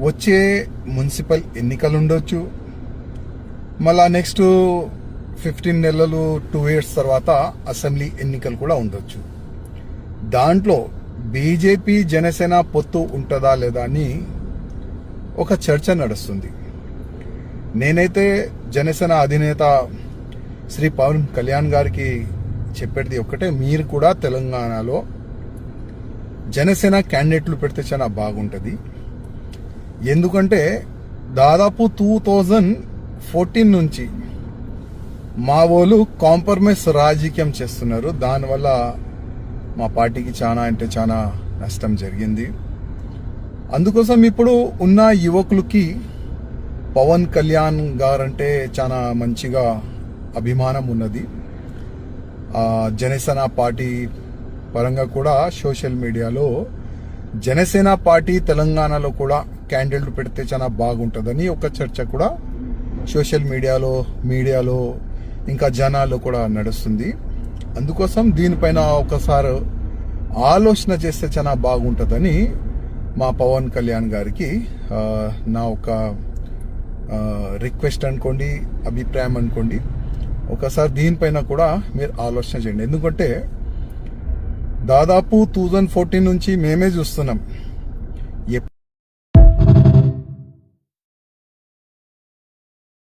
వచ్చే మున్సిపల్ ఎన్నికలు ఉండొచ్చు, మళ్ళా నెక్స్ట్ 15 నెలలు 2 years తర్వాత అసెంబ్లీ ఎన్నికలు కూడా ఉండొచ్చు. దాంట్లో బీజేపీ జనసేన పొత్తు ఉంటుందా లేదా అని ఒక చర్చ నడుస్తుంది. నేనైతే జనసేన అధినేత శ్రీ పవన్ కళ్యాణ్ గారికి చెప్పేది ఒక్కటే, మీరు కూడా తెలంగాణలో జనసేన క్యాండిడేట్లు పెడితే చాలా బాగుంటుంది. ఎందుకంటే దాదాపు 2014 నుంచి మా వాళ్ళు కాంప్రమైజ్ రాజకీయం చేస్తున్నారు. దానివల్ల మా పార్టీకి చాలా అంటే చాలా నష్టం జరిగింది. అందుకోసం ఇప్పుడు ఉన్న యువకులకి పవన్ కళ్యాణ్ గారంటే చాలా మంచిగా అభిమానం ఉన్నది. జనసేన పార్టీ పరంగా కూడా సోషల్ మీడియాలో జనసేన పార్టీ తెలంగాణలో కూడా క్యాండిడేట్లు పెడితే చాలా బాగుంటుందని ఒక చర్చ కూడా సోషల్ మీడియాలో ఇంకా జనాల్లో కూడా నడుస్తుంది. అందుకోసం దీనిపైన ఒకసారి ఆలోచన చేస్తే చాలా బాగుంటుందని మా పవన్ కళ్యాణ్ గారికి నా ఒక రిక్వెస్ట్ అనుకోండి, అభిప్రాయం అనుకోండి. ఒకసారి దీనిపైన కూడా మీరు ఆలోచన చేయండి. ఎందుకంటే దాదాపు 2014 నుంచి మేమే చూస్తున్నాం